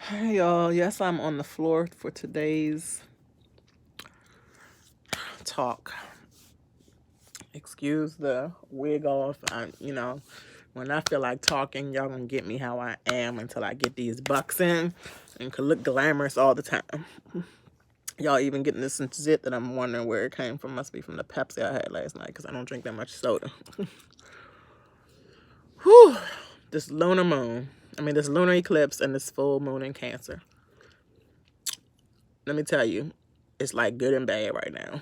Hey y'all, yes, I'm on the floor for today's talk. Excuse the wig off. When I feel like talking, y'all gonna get me how I am until I get these bucks in and can look glamorous all the time. Y'all even getting this zit that I'm wondering where it came from. Must be from the Pepsi I had last night because I don't drink that much soda. Whew. This this lunar eclipse and this full moon in Cancer. Let me tell you, it's like good and bad right now.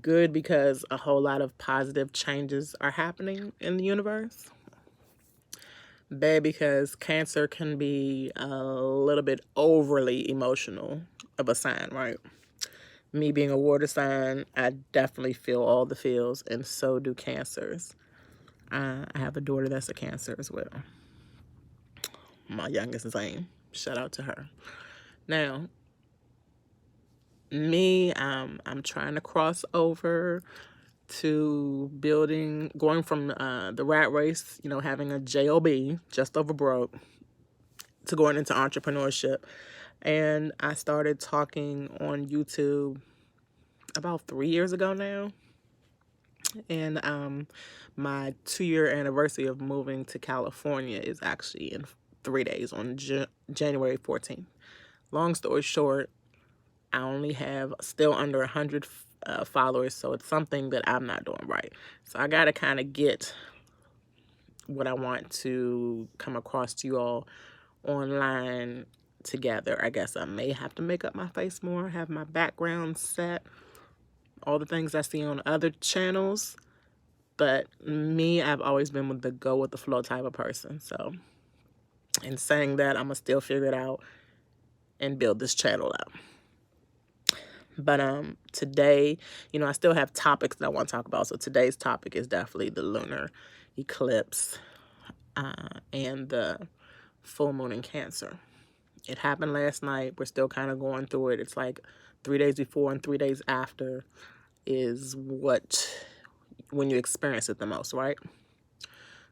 Good because a whole lot of positive changes are happening in the universe. Bad because Cancer can be a little bit overly emotional of a sign, right? Me being a water sign, I definitely feel all the feels, and so do Cancers. I have a daughter that's a Cancer as well. My youngest is Zane. Shout out to her. Now, me, I'm trying to cross over to going from the rat race, having a job, just over broke, to going into entrepreneurship. And I started talking on YouTube about 3 years ago now. And my 2-year anniversary of moving to California is actually in 3 days on January 14th. Long story short, I only have still under 100 followers, so it's something that I'm not doing right. So I got to kind of get what I want to come across to you all online together. I guess I may have to make up my face more, have my background set, all the things I see on other channels. But me, I've always been with the go with the flow type of person. So in saying that, I'm going to still figure it out and build this channel up. But today, I still have topics that I want to talk about. So today's topic is definitely the lunar eclipse and the full moon in Cancer. It happened last night. We're still kind of going through it. It's like 3 days before and 3 days after is when you experience it the most, right?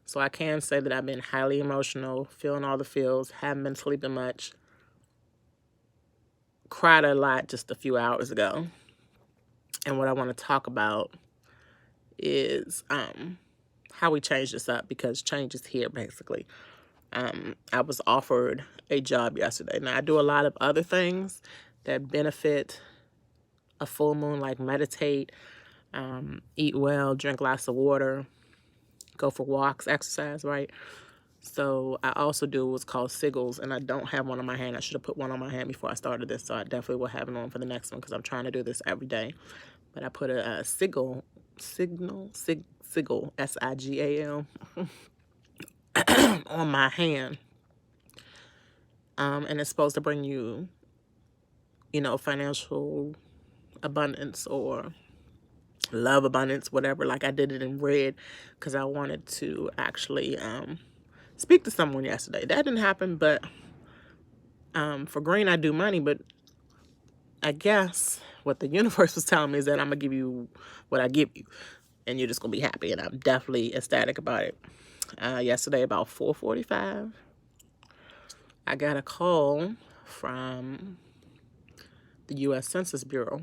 So I can say that I've been highly emotional, feeling all the feels, haven't been sleeping much, cried a lot just a few hours ago. And what I want to talk about is how we change this up, because change is here, basically. I was offered a job yesterday. Now, I do a lot of other things that benefit a full moon, like meditate, eat well, drink lots of water, go for walks, exercise, right? So I also do what's called Seagulls, and I don't have one on my hand. I should have put one on my hand before I started this, so I definitely will have it on for the next one because I'm trying to do this every day. But I put a Seagull, S-I-G-A-L, on my hand, and it's supposed to bring you, financial abundance or love abundance, whatever. Like, I did it in red because I wanted to actually speak to someone yesterday. That didn't happen, but for green, I do money. But I guess what the universe was telling me is that I'm going to give you what I give you, and you're just going to be happy. And I'm definitely ecstatic about it. Yesterday, about 4:45, I got a call from the U.S. Census Bureau.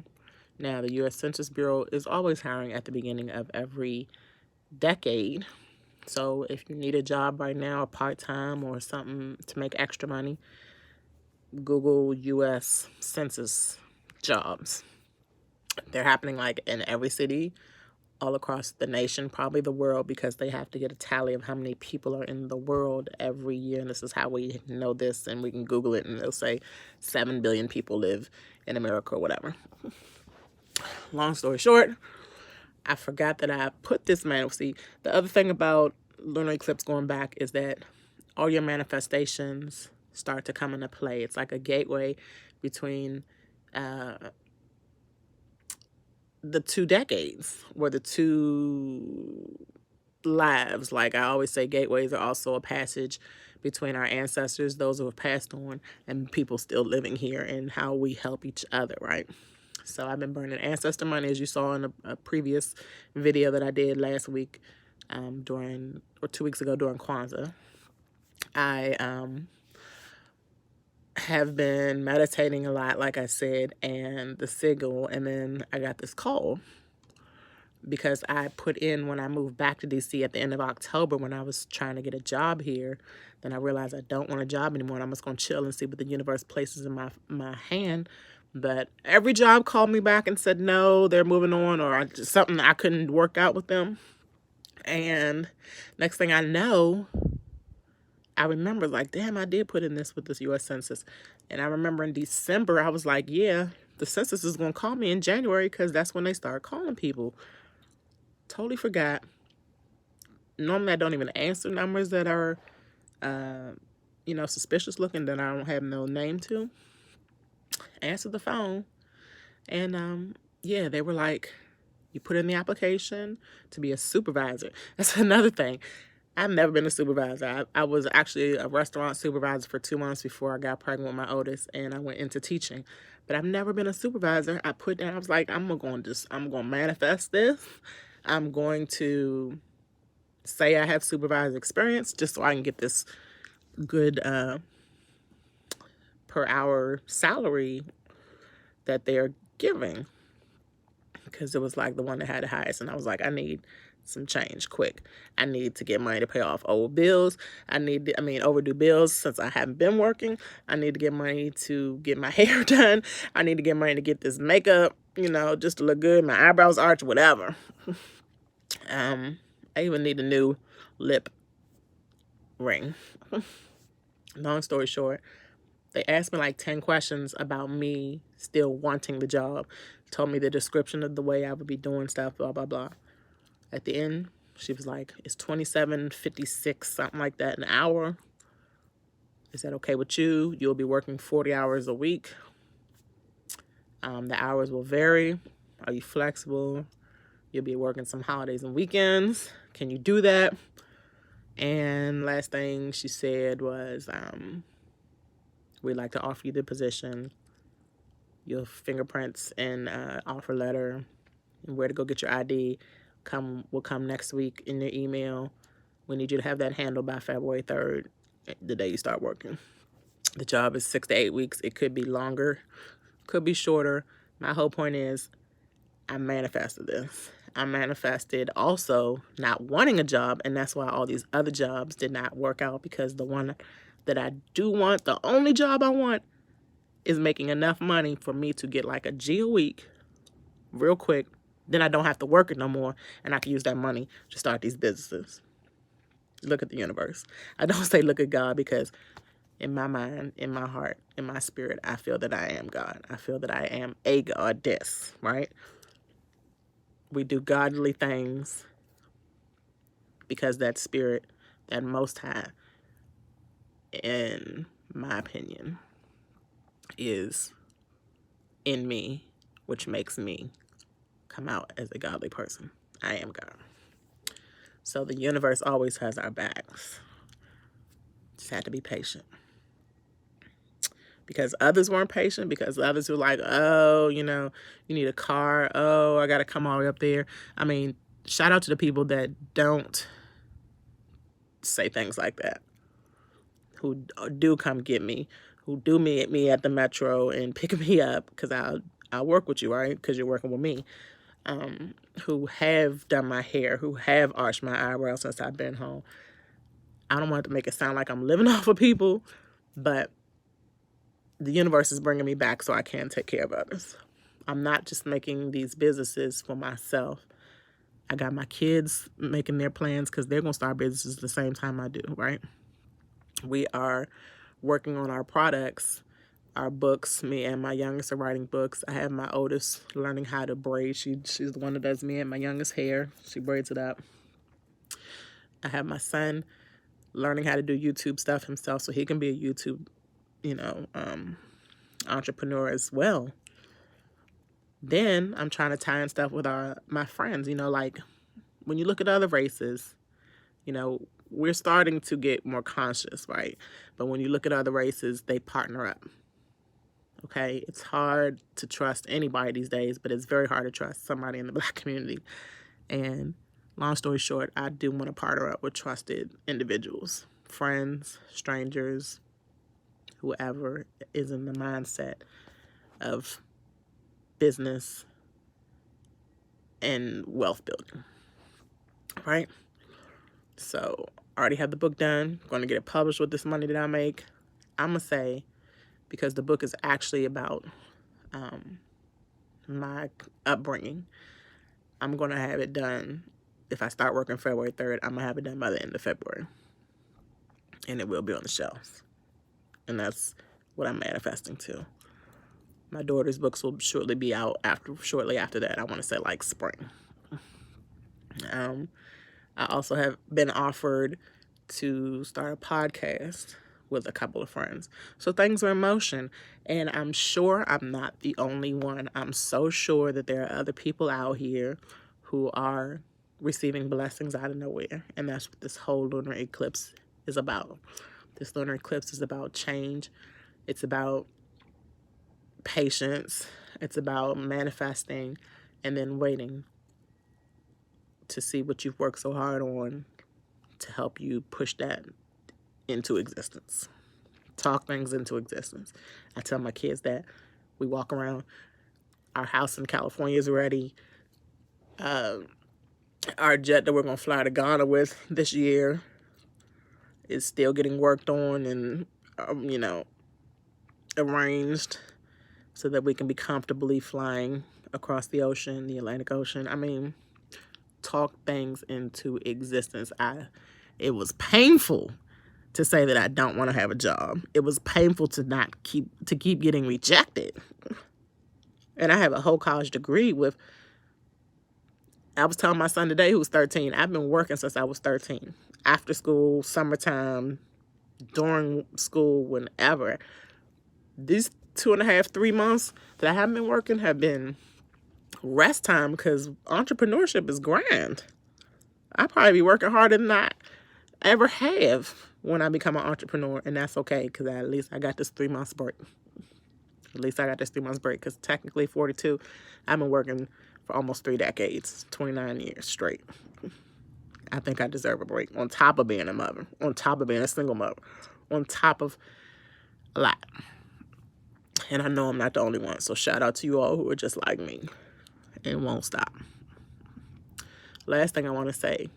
Now, the U.S. Census Bureau is always hiring at the beginning of every decade. So if you need a job right now, part-time or something to make extra money, Google U.S. Census jobs. They're happening like in every city all across the nation, probably the world, because they have to get a tally of how many people are in the world every year. And this is how we know this, and we can Google it, and it'll say 7 billion people live in America or whatever. Long story short, I forgot that I put this manual. See, the other thing about lunar eclipse going back is that all your manifestations start to come into play. It's like a gateway between the 2 decades, or the 2 lives. Like I always say, gateways are also a passage between our ancestors, those who have passed on, and people still living here, and how we help each other, right? So I've been burning ancestor money, as you saw in a previous video that I did last week, 2 weeks ago during Kwanzaa. I have been meditating a lot, like I said, and the Seagull, and then I got this call because I put in when I moved back to DC at the end of October when I was trying to get a job here. Then I realized I don't want a job anymore, and I'm just going to chill and see what the universe places in my hand. But every job called me back and said no, they're moving on, or something I couldn't work out with them. And next thing I know, I remember like, damn, I did put in this with this U.S. Census. And I remember in December, I was like, yeah, the census is going to call me in January because that's when they start calling people. Totally forgot. Normally, I don't even answer numbers that are, suspicious looking that I don't have no name to. Answer the phone. And, they were like, you put in the application to be a supervisor. That's another thing. I've never been a supervisor. I was actually a restaurant supervisor for 2 months before I got pregnant with my oldest, and I went into teaching. But I've never been a supervisor. I was like, I'm going to manifest this. I'm going to say I have supervisor experience just so I can get this good per hour salary that they're giving. Because it was like the one that had the highest, and I was like, I need some change quick. I need to get money to pay off old bills. Overdue bills since I haven't been working. I need to get money to get my hair done. I need to get money to get this makeup, just to look good, my eyebrows arched, whatever. I even need a new lip ring. Long story short, they asked me like 10 questions about me still wanting the job. Told me the description of the way I would be doing stuff, blah, blah, blah. At the end, she was like, it's $27.56, something like that, an hour. Is that okay with you? You'll be working 40 hours a week. The hours will vary. Are you flexible? You'll be working some holidays and weekends. Can you do that? And last thing she said was, we'd like to offer you the position, your fingerprints and offer letter, and where to go get your ID will come next week in your email. We need you to have that handled by February 3rd, the day you start working. The job is 6 to 8 weeks. It could be longer, could be shorter. My whole point is I manifested this. I manifested also not wanting a job, and that's why all these other jobs did not work out, because the one that I do want, the only job I want, is making enough money for me to get like a G a week real quick. Then I don't have to work it no more, and I can use that money to start these businesses. Look at the universe. I don't say look at God, because in my mind, in my heart, in my spirit, I feel that I am God. I feel that I am a goddess, right? We do godly things because that spirit, that Most High, in my opinion, is in me, which makes me come out as a godly person. I am God. So the universe always has our backs. Just had to be patient. Because others weren't patient, because others were like, oh, you need a car. Oh, I got to come all the way up there. I mean, shout out to the people that don't say things like that, who do come get me, who do meet me at the metro and pick me up, because I'll work with you, right? Because you're working with me. Who have done my hair, who have arched my eyebrows since I've been home. I don't want to make it sound like I'm living off of people, but the universe is bringing me back so I can take care of others. I'm not just making these businesses for myself. I got my kids making their plans because they're going to start businesses the same time I do, right? We are working on our products, our books. Me and my youngest are writing books. I have my oldest learning how to braid. She's the one that does me and my youngest hair. She braids it up. I have my son learning how to do YouTube stuff himself so he can be a YouTube, entrepreneur as well. Then I'm trying to tie in stuff with my friends, like when you look at other races, we're starting to get more conscious, right? But when you look at other races, they partner up. Okay, it's hard to trust anybody these days, but it's very hard to trust somebody in the Black community. And long story short, I do want to partner up with trusted individuals, friends, strangers, whoever is in the mindset of business and wealth building, right? So I already have the book done. I'm going to get it published with this money that I make. I'm going to say, because the book is actually about my upbringing, I'm going to have it done. If I start working February 3rd, I'm going to have it done by the end of February. And it will be on the shelves. And that's what I'm manifesting to. My daughter's books will shortly be out shortly after that. I want to say like spring. I also have been offered to start a podcast with a couple of friends. So things are in motion. And I'm sure I'm not the only one. I'm so sure that there are other people out here who are receiving blessings out of nowhere. And that's what this whole lunar eclipse is about. This lunar eclipse is about change. It's about patience. It's about manifesting and then waiting to see what you've worked so hard on to help you push that into existence. Talk things into existence. I tell my kids that we walk around. Our house in California is ready. Our jet that we're going to fly to Ghana with this year is still getting worked on and, arranged so that we can be comfortably flying across the ocean, the Atlantic Ocean. I mean, talk things into existence. It was painful to say that I don't want to have a job. It was painful to keep getting rejected. And I have a whole college degree I was telling my son today, who's 13, I've been working since I was 13. After school, summertime, during school, whenever. These 2.5, 3 months that I haven't been working have been rest time because entrepreneurship is grind. I'll probably be working harder than I ever have when I become an entrepreneur, and that's okay because at least I got this 3 months break. At least I got this 3 months break because technically 42, I've been working for almost 3 decades, 29 years straight. I think I deserve a break on top of being a mother, on top of being a single mother, on top of a lot. And I know I'm not the only one, so shout out to you all who are just like me and won't stop. Last thing I want to say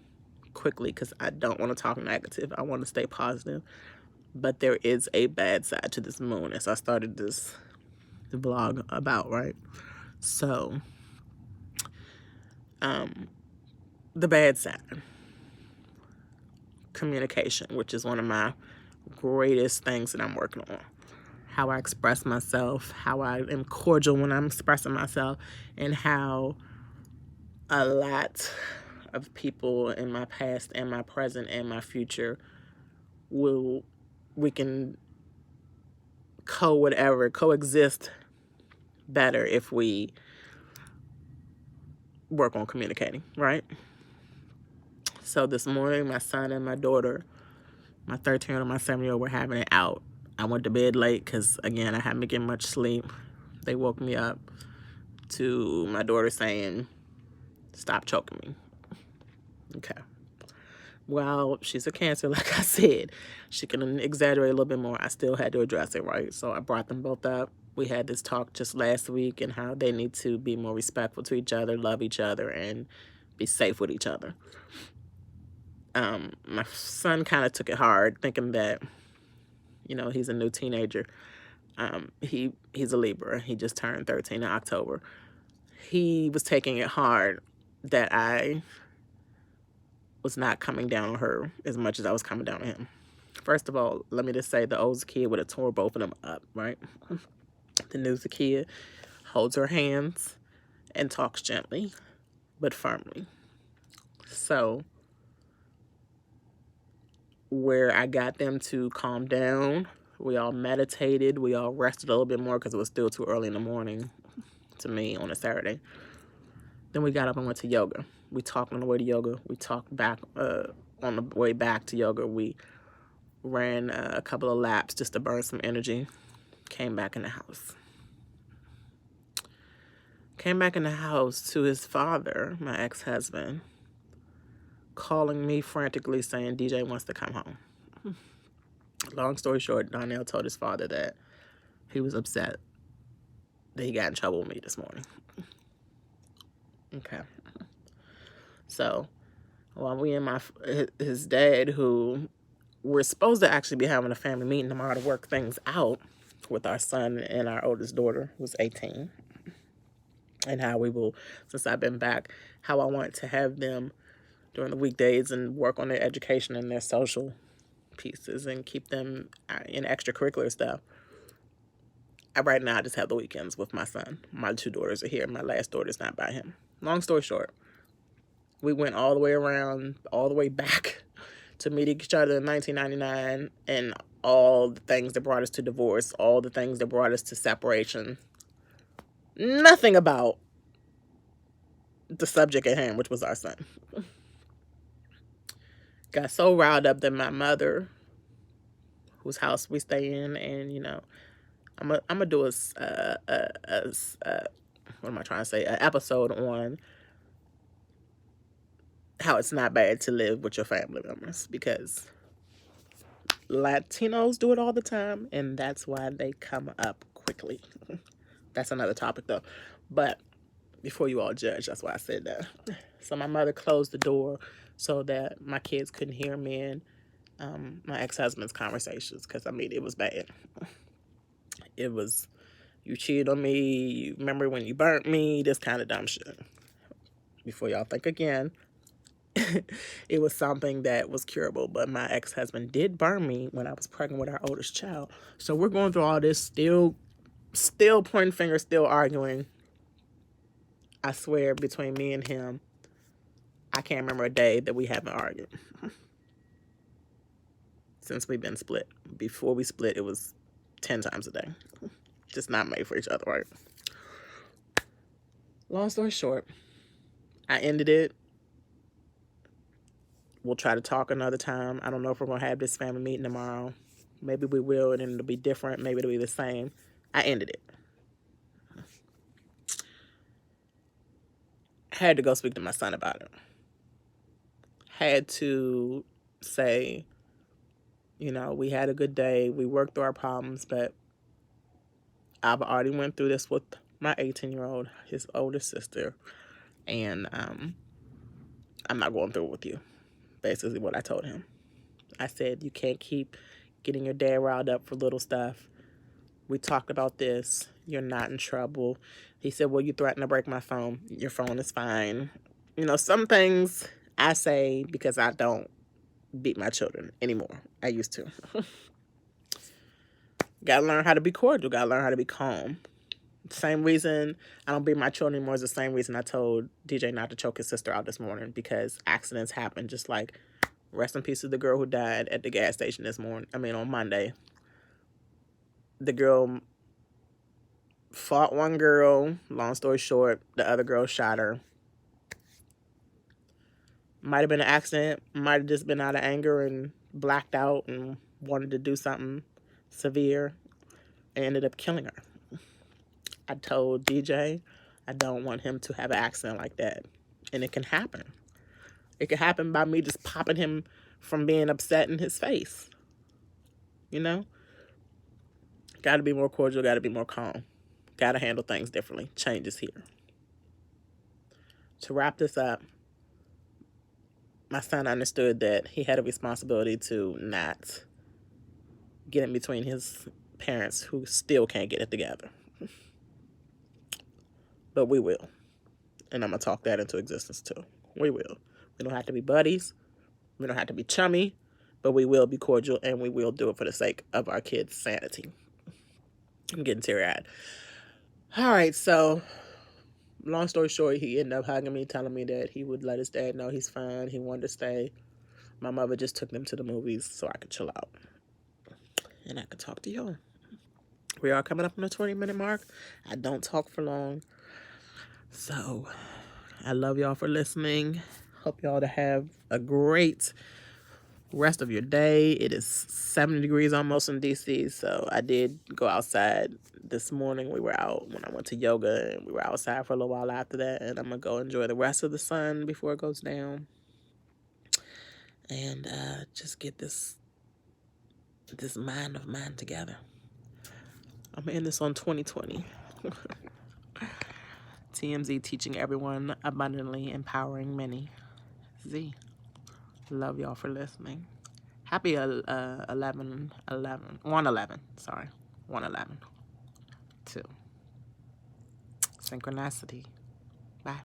quickly, because I don't want to talk negative. I want to stay positive. But there is a bad side to this moon, as I started the vlog about, right? So, the bad side. Communication, which is one of my greatest things that I'm working on. How I express myself, how I am cordial when I'm expressing myself, and how a lot of people in my past and my present and my future we can coexist better if we work on communicating, right? So this morning, my son and my daughter, my 13-year-old and my 7-year-old, were having it out. I went to bed late because, again, I haven't been getting much sleep. They woke me up to my daughter saying, "Stop choking me." Okay. Well, she's a Cancer, like I said. She can exaggerate a little bit more. I still had to address it, right? So I brought them both up. We had this talk just last week and how they need to be more respectful to each other, love each other, and be safe with each other. My son kind of took it hard, thinking that, he's a new teenager. He's a Libra. He just turned 13 in October. He was taking it hard that I was not coming down on her as much as I was coming down on him. First of all, let me just say the oldest kid would have tore both of them up, right? The newest kid holds her hands and talks gently but firmly. So where I got them to calm down, we all meditated, we all rested a little bit more because it was still too early in the morning to me on a Saturday. Then we got up and went to yoga. We talked on the way to yoga. We talked back on the way back to yoga. We ran a couple of laps just to burn some energy. Came back in the house. Came back in the house to his father, my ex-husband, calling me frantically saying DJ wants to come home. Long story short, Donnell told his father that he was upset that he got in trouble with me this morning. Okay. So while we and his dad, who we're supposed to actually be having a family meeting tomorrow to work things out with our son and our oldest daughter, who's 18, and how we will, since I've been back, how I want to have them during the weekdays and work on their education and their social pieces and keep them in extracurricular stuff. Right now, I just have the weekends with my son. My 2 daughters are here. My last daughter's not by him. Long story short, we went all the way around, all the way back to meet each other in 1999, and all the things that brought us to divorce, all the things that brought us to separation. Nothing about the subject at hand, which was our son. Got so riled up that my mother, whose house we stay in, and I'm gonna do what am I trying to say? An episode on how it's not bad to live with your family members, because Latinos do it all the time, and that's why they come up quickly. That's another topic, though. But before you all judge, that's why I said that. So my mother closed the door so that my kids couldn't hear me and my ex-husband's conversations, because, it was bad. It was, you cheated on me, you remember when you burnt me, this kind of dumb shit. Before y'all think again, it was something that was curable, but my ex-husband did burn me when I was pregnant with our oldest child. So we're going through all this, still pointing fingers, still arguing. I swear, between me and him, I can't remember a day that we haven't argued since we've been split. Before we split, it was 10 times a day. Just not made for each other, right? Long story short, I ended it. We'll try to talk another time. I don't know if we're going to have this family meeting tomorrow. Maybe we will, and it'll be different. Maybe it'll be the same. I ended it. Had to go speak to my son about it. Had to say, we had a good day. We worked through our problems, but I've already went through this with my 18-year-old, his oldest sister, and I'm not going through it with you. Basically what I told him. I said, you can't keep getting your dad riled up for little stuff. We talked about this. You're not in trouble. He said, well, you threatened to break my phone. Your phone is fine. Some things I say because I don't beat my children anymore. I used to. Gotta learn how to be cordial. Gotta learn how to be calm. Same reason I don't beat my children anymore is the same reason I told DJ not to choke his sister out this morning, because accidents happen. Just like, rest in peace to the girl who died at the gas station this morning. On Monday. The girl fought one girl. Long story short, the other girl shot her. Might have been an accident. Might have just been out of anger and blacked out and wanted to do something severe and ended up killing her. I told DJ I don't want him to have an accident like that. And it can happen. It can happen by me just popping him from being upset in his face. Got to be more cordial. Got to be more calm. Got to handle things differently. Change is here. To wrap this up, my son understood that he had a responsibility to not get in between his parents, who still can't get it together. But we will. And I'm going to talk that into existence too. We will. We don't have to be buddies. We don't have to be chummy. But we will be cordial, and we will do it for the sake of our kids' sanity. I'm getting teary-eyed. All right, so long story short, he ended up hugging me, telling me that he would let his dad know he's fine. He wanted to stay. My mother just took them to the movies so I could chill out. And I could talk to y'all. We are coming up on the 20-minute mark. I don't talk for long. So I love y'all for listening. Hope y'all to have a great rest of your day. It is 70 degrees almost in DC, so I did go outside this morning. We were out when I went to yoga, and we were outside for a little while after that, and I'm gonna go enjoy the rest of the sun before it goes down, and just get this this mind of mine together. I'm going to end this on 2020. TMZ, teaching everyone abundantly, empowering many. Z. Love y'all for listening. Happy 111. Sorry. 111. 2. Synchronicity.